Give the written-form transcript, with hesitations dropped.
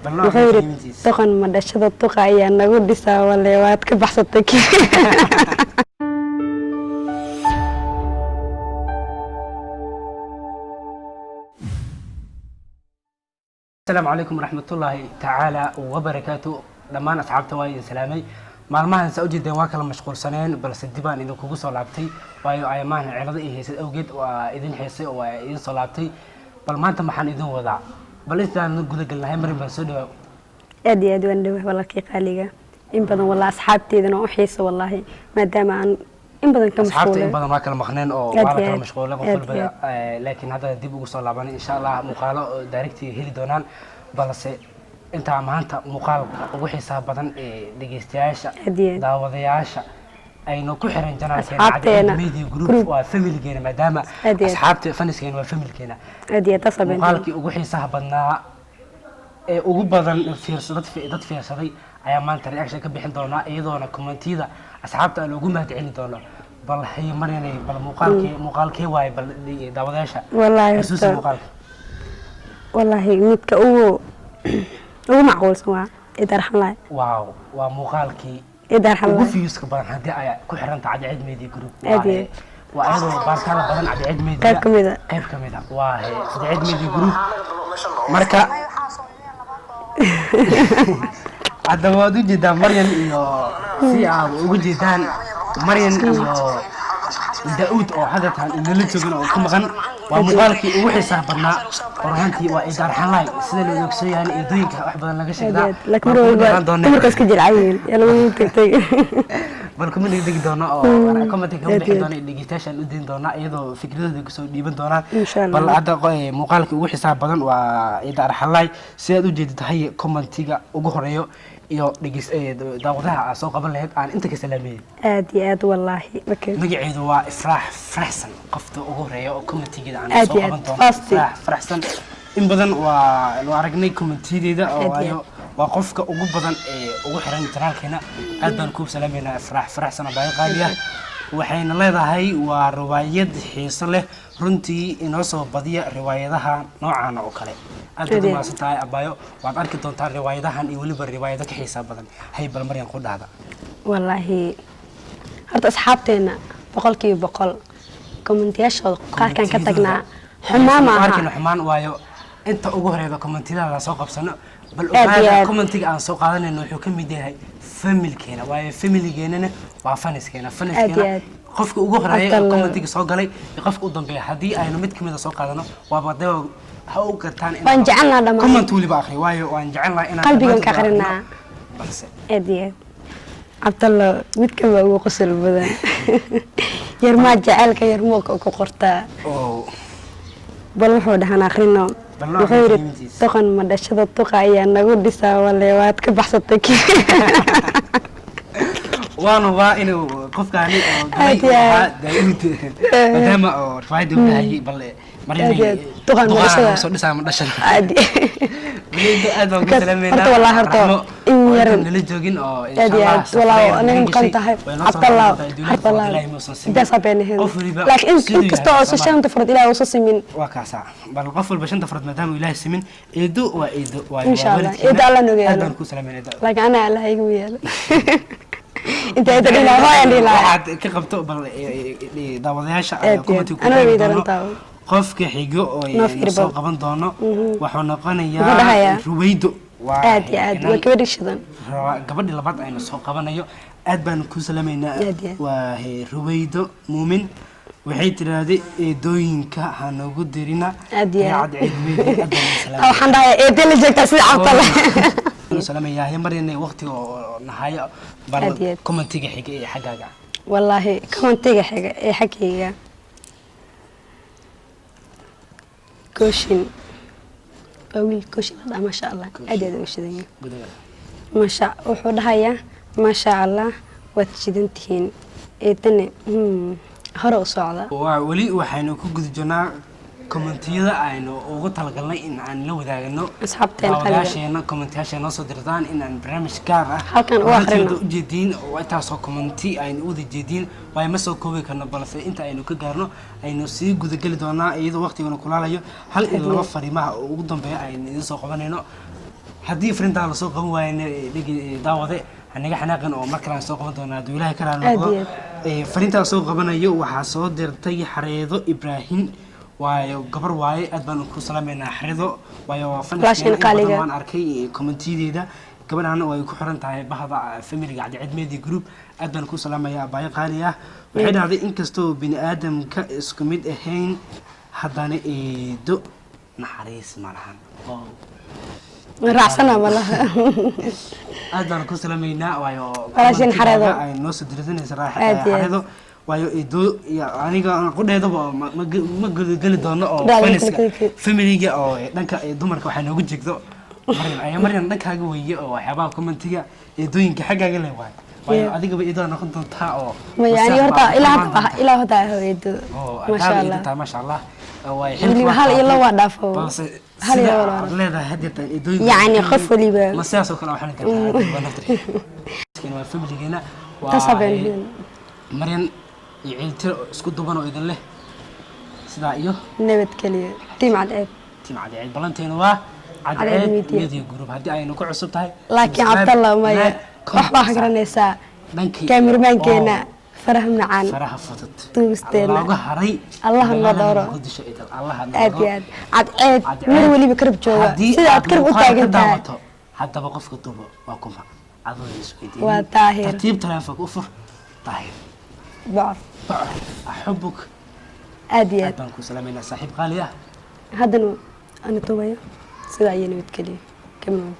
wuxuu yiri doqon ma dhashada tuqa ayaa nagu dhisaa wale waad ka baxsatay السلام عليكم ورحمة الله تعالى وبركاته لما أصحابته وايد سلامي maalmahan sa u jeedeen waa kala mashquulsaneen balse dibaan idin kugu soo laabtay waayo ayamahan cilada ay haysay awgeed waa idin heysay oo waa idin soo laabtay bal maanta maxaan idin wadaa bal intaan guda galnahay marin baan soo dhawaad aad iyo aad waan dhawahay walaalkii qaaliga in badan wallahi asxaabteedana u xiiso wallahi maadaama aan in badan ka mashquulay asxaabta in badan waa kala maqneen oo waa kala mashquulay qof walba laakiin hadda dib ugu soo laabanay insha Allah muuqaalo direct heli doonaan balse inta maanta muuqaalka ugu xiisaha badan ee dhageystayaasha daawadayaasha aynu ku xiran janaalkeena media group waa family-geena maadaama asxaabta faniskeena waa family-geena muuqaalkii ugu xiisaha badnaa ee ugu badan dad fiirsaday ayaa maanta reaction ka bixin doona iyadoona commentiyada asxaabta aan ugu mahadcelin doono bal hay marinay bal muuqaalkee waay bal daawadayaasha wallahi midka ugu معقول سوا إدار حملاي واو ومقالكي إدار حملاي وفيوس كبار هدي ku xiranta عيد ميدي جروب وأيضا باركالا بدن عيد ميدي كيف كميدا واه عيد ميدي جروب مركا هذا وادو جدا مريم إيو سيا وجدان مريم إيو داود أو حدثان إنه لتجنا أو كم غن ومقالكي وحسه برنا ورهانتي وإدار حلاي سيد لو يكسي يعني يدوينك واحد بدل لقى شيء ده لكن مركز كجيل عيل يلا وينتي balku min dig doona oo comment ka bixin doona digitation u din doona iyadoo fikradooda ku soo dhiiban doonaan bal hadda muuqaalka ugu xisaab badan waa Idar Xalay si aad u jeeditahay commentiga ugu horeeyo iyo daawadaha soo qaban lahayd aan inta ka salaamay aad iyo aad wallahi magaceedu waa Ifraax Faraxsan qofta ugu horeeyo oo commentiga aan soo qaban doono Faraxsan in badan waa loo aragnay commentideeda oo ayo وقفك ugu badan ee ugu xiran janaalkeena aad baan ku salaameynaa faraxsan baa qaaliya waxayna leedahay waa riwaayad xiiso leh runtii inoo soo badiya riwaayadaha noocan oo kale aad u maasantahay abayo waad arki doontaa riwaayadahan iyo waliba riwaayado ka xiiso badan hay bal maryan ku dhahda wallahi horta asxaabteena 100% commentayaashooda qaarkan ka tagnaa xumaan ma aha xumaan waayo inta ugu horeeyda commentiyada soo qabsano bal ogaada commentiga aan soo qaadanayno wuxuu ka mid yahay family-keena waayo family-geenana waa faniskeena qofka ugu horeeya commentiga soo galay iyo qofka u dambeeya hadii aynu mid kamid soo qaadano waa badao ha u gartaan in waan jecelnaa dhamaan comment waliba akhri waayo waan jecelnaa inaan qalbigan ka qarinaa balse aadiyeed abdallah mid kale ugu qosol badan yarma jecelka yarmoolka ku qortaa bal wuxuu dhahan akhrino wuxuu yiri doqon ma dhashada tuqa ayaa nagu dhisaa wale waad ka baxsatay وانا وائل قفك عليه داود مدام رفايد وهي بل مريم طبعا سو دسا ما دشن عادي بليد ادو كلامنا والله هرتو ان يرن لا جوجين او ان شاء الله والله انا مقنطه عبد الله ده صابينه لكن ان كستو سوشان تفرد الى وسسمين وكاسا بل قفل بشن تفرد مدام الهي سمين ايدو وايدو ان شاء الله ايدو الله نغير ادو كسلامين لكن انا الله يغير انت ادري لا ما عندي لا واحد كقبته بل داودياشا كومنتي qofka xigo oo soo qaban doono waxuu noqonayaa ruwaydo aad iyo aad waa gabadhi shidan gabadhi labaad aynu soo qabanayo aad baan ku salaameynaa waa ruwaydo muumin waxay tiraahday eedooyinka ha nagu dirina aad waxaan dhahay eedada la joogtaa sida cabtale salaamayaa marina waqtiga oo nahayo bal commentiga xiga ee xagaaga wallahi commentiga xiga ee xagayga كوشين باويل كوشين هذا ما شاء الله أدي وشذي ما شاء وحدها ما شاء الله وتشدنتين إتني هرو صعدة ولي وحين كوجد جنا كومنتيدا aynu ugu talgalnay in aan la wadaagno asxaabteena qaliyaashayna commentayaasha soo dirtaan in aan barnaamij gaar ah halkan u akhrino u jeedin oo intaas oo commenti aynu u jeedin way ma soo koobi karno balse inta aynu ka gaarno aynu sii guda gali doonaa iyadoo waqtiguna kulaalayo hal in laba fariimaha oo ugu dambeeya aynu idin soo qabanayno haddii frintaa lasoo qaban waayna dhigi daawade aniga xanaaqan oo markale aan soo qaban doonaa hadduu ilaahay ka raali noqdo frintaa soo qabanayo waxaa soo dirtay Xareedo Ibraahim waayo gabar waaye aad baan ku salaameynaa Xareedo waayo fanaanka waan arkay commentideeda gabadhaana way ku xiran tahay bahda family Cadceed Media Group aad baan ku salaamayaa abaayo qaali ah waxay dhahday inkastoo bini aadamka isku mid ahayn haddana eedo naxariis malahan raacsanaa malaha aad baan ku salaameynaa waayo walaashin Xareedo ay noo soo dirsanaysaa Xareedo waayo eedo aniga qudheedaba ma gali doono oo family-ga oo dhanka dumarka waxa noogu jeegdo Mariam dhankaaga weeye oo waxyaabaha commentiga eedooyinka xaggaaga leh waayo adigaba eedoo noqon doontaa oo ma yaani horta ilaa hada eedo ma sha Allah way xilliga hal iyo laba dhaafo hal iyo laba leedahay hadda eedooyinka yaani qof waliba ma siyaasoo kale waxaan ka tahay waa family-geena tasabeen Mariam iyo ciiltir isku duban oo idin leh sidaa iyo nabad kaliya tiim Cadceed balanteena waa Cadceed Media Group haddii aynu ku cusub tahay laakiin Cabdallah maya waxba garanaysaa kaamiramankeena faraha macaan faraha fudud duusteena laga haray Allah na dooro aad Cadceed mar waliba karab jooga sida aad karab u taagan tahay haddaba qofka duubo waa kuma adoo isweydiin waa Taahir tartiib taleefanka u fur Taahir بعرف أحبك أديت أبان كسلامنا صاحب غالية هذا أنا طوية سيدا ينويت كلي كمان